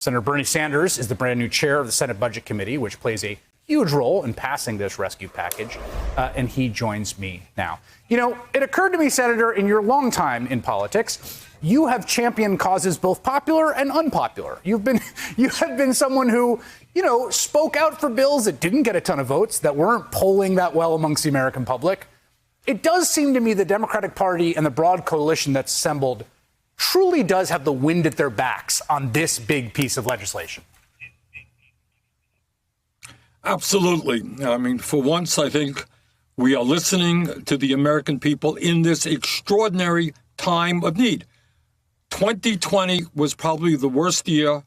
Senator Bernie Sanders is the brand new chair of the Senate Budget Committee, which plays a huge role in passing this rescue package, and he joins me now. You know, it occurred to me, Senator, in your long time in politics, you have championed causes both popular and unpopular. You have been someone who, you know, spoke out for bills that didn't get a ton of votes, that weren't polling that well amongst the American public. It does seem to me the Democratic Party and the broad coalition that's assembled truly does have the wind at their backs on this big piece of legislation. Absolutely. I mean, for once, I think we are listening to the American people in this extraordinary time of need. 2020 was probably the worst year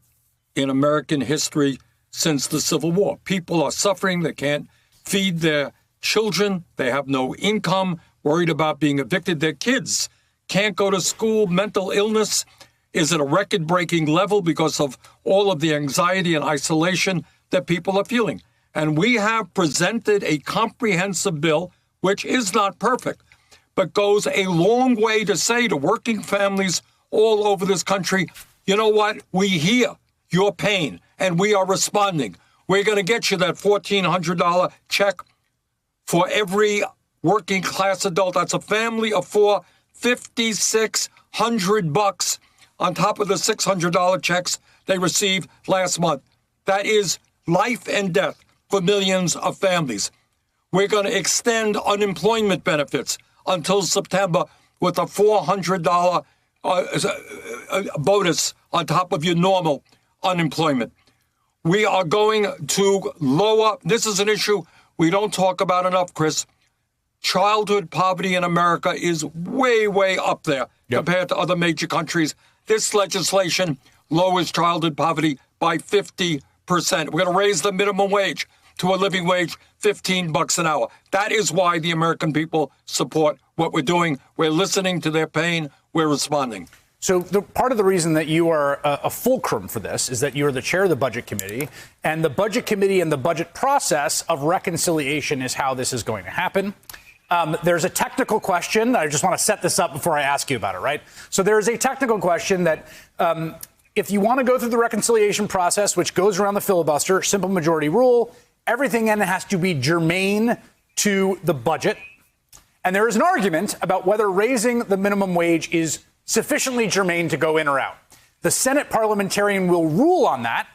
in American history since the Civil War. People are suffering. They can't feed their children. They have no income, worried about being evicted. Their kids can't go to school. Mental illness is at a record-breaking level because of all of the anxiety and isolation that people are feeling. And we have presented a comprehensive bill, which is not perfect, but goes a long way to say to working families all over this country, you know what? We hear your pain, and we are responding. We're going to get you that $1,400 check for every working class adult. That's a family of four, $5,600 on top of the $600 checks they received last month. That is life and death for millions of families. We're going to extend unemployment benefits until September with a $400 bonus on top of your normal unemployment. We are going to lower, this is an issue we don't talk about enough, Chris. Childhood poverty in America is way, way up there compared to other major countries. This legislation lowers childhood poverty by 50%. We're going to raise the minimum wage to a living wage, $15 an hour. That is why the American people support what we're doing. We're listening to their pain. We're responding. So part of the reason that you are a fulcrum for this is that you're the chair of the Budget Committee, and the Budget Committee and the budget process of reconciliation is how this is going to happen. There's a technical question. I just want to set this up before I ask you about it, right? So there is a technical question that if you want to go through the reconciliation process, which goes around the filibuster, simple majority rule, everything in it has to be germane to the budget. And there is an argument about whether raising the minimum wage is sufficiently germane to go in or out. The Senate parliamentarian will rule on that.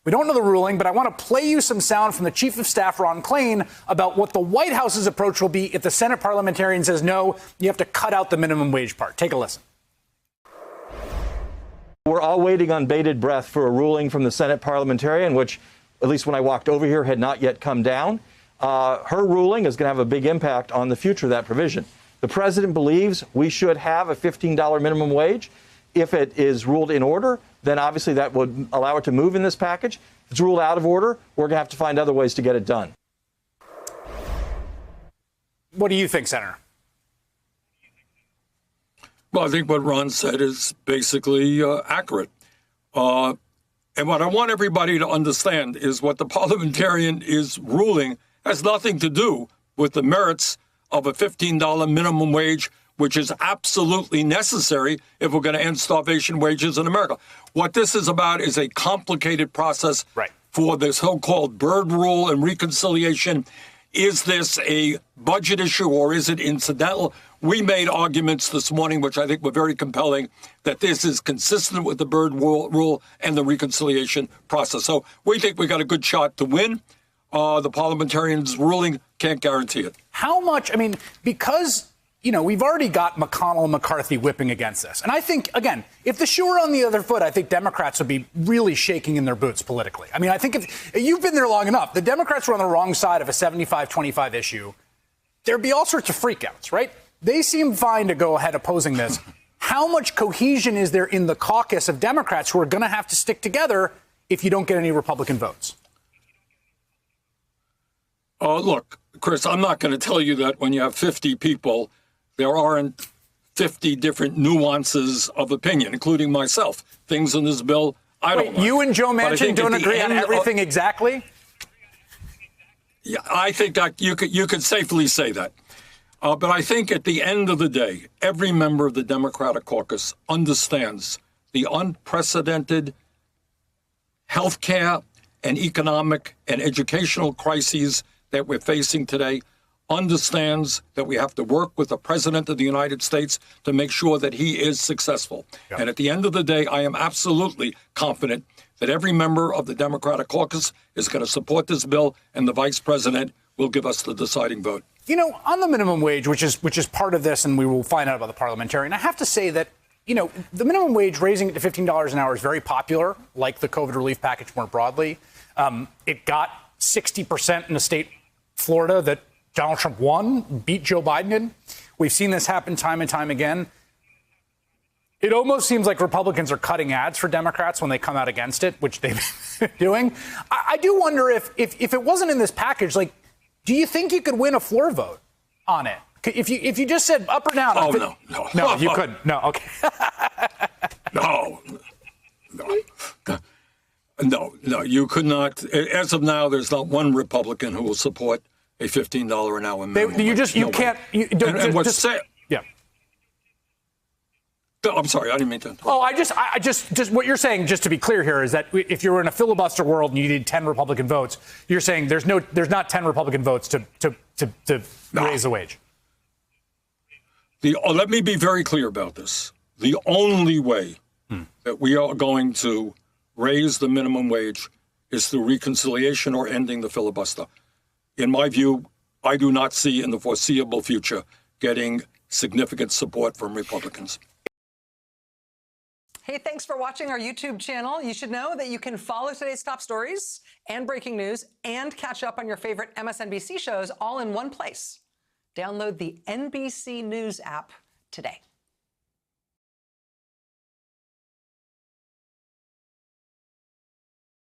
We don't know the ruling, but I want to play you some sound from the Chief of Staff, Ron Klain, about what the White House's approach will be if the Senate parliamentarian says, no, you have to cut out the minimum wage part. Take a listen. We're all waiting on bated breath for a ruling from the Senate parliamentarian, which, at least when I walked over here, had not yet come down. Her ruling is going to have a big impact on the future of that provision. The president believes we should have a $15 minimum wage. If it is ruled in order, then obviously that would allow it to move in this package. If it's ruled out of order, we're going to have to find other ways to get it done. What do you think, Senator? Well, I think what Ron said is basically accurate. And what I want everybody to understand is what the parliamentarian is ruling has nothing to do with the merits of a $15 minimum wage, which is absolutely necessary if we're going to end starvation wages in America. What this is about is a complicated process for the so-called Byrd Rule and reconciliation. Is this a budget issue or is it incidental? We made arguments this morning, which I think were very compelling, that this is consistent with the Byrd Rule and the reconciliation process. So we think we got a good shot to win. The parliamentarian's ruling can't guarantee it. How much? I mean, because, you know, we've already got McConnell and McCarthy whipping against this. And I think, again, if the shoe were on the other foot, I think Democrats would be really shaking in their boots politically. I mean, I think if you've been there long enough, the Democrats were on the wrong side of a 75-25 issue, there'd be all sorts of freakouts, right? They seem fine to go ahead opposing this. How much cohesion is there in the caucus of Democrats who are going to have to stick together if you don't get any Republican votes? Look, Chris, I'm not going to tell you that when you have 50 people, there aren't 50 different nuances of opinion, including myself. Things in this bill, I don't like. You and Joe Manchin don't agree on everything exactly? Yeah, I think that you could safely say that. But I think at the end of the day, every member of the Democratic caucus understands the unprecedented healthcare and economic and educational crises that we're facing today, understands that we have to work with the President of the United States to make sure that he is successful. And at the end of the day, I am absolutely confident that every member of the Democratic caucus is going to support this bill, and the Vice President will give us the deciding vote. You know, on the minimum wage, which is part of this, and we will find out about the parliamentarian, I have to say that, you know, the minimum wage, raising it to $15 an hour is very popular, like the COVID relief package more broadly. It got 60% in the state, Florida, that Donald Trump won, beat Joe Biden in. We've seen this happen time and time again. It almost seems like Republicans are cutting ads for Democrats when they come out against it, which they've been doing. I do wonder if it wasn't in this package, like, do you think you could win a floor vote on it? If you just said up or down? Oh, No, you couldn't. No, okay. No, you could not. As of now, there's not one Republican who will support a $15 an hour minimum. Yeah. I'm sorry, I didn't mean to. Oh, I just what you're saying, just to be clear here, is that if you were in a filibuster world and you needed 10 Republican votes, you're saying there's not 10 Republican votes to raise the wage. Let me be very clear about this. The only way that we are going to raise the minimum wage is through reconciliation or ending the filibuster. In my view, I do not see in the foreseeable future getting significant support from Republicans. Hey, thanks for watching our YouTube channel. You should know that you can follow today's top stories and breaking news and catch up on your favorite MSNBC shows all in one place. Download the NBC News app today.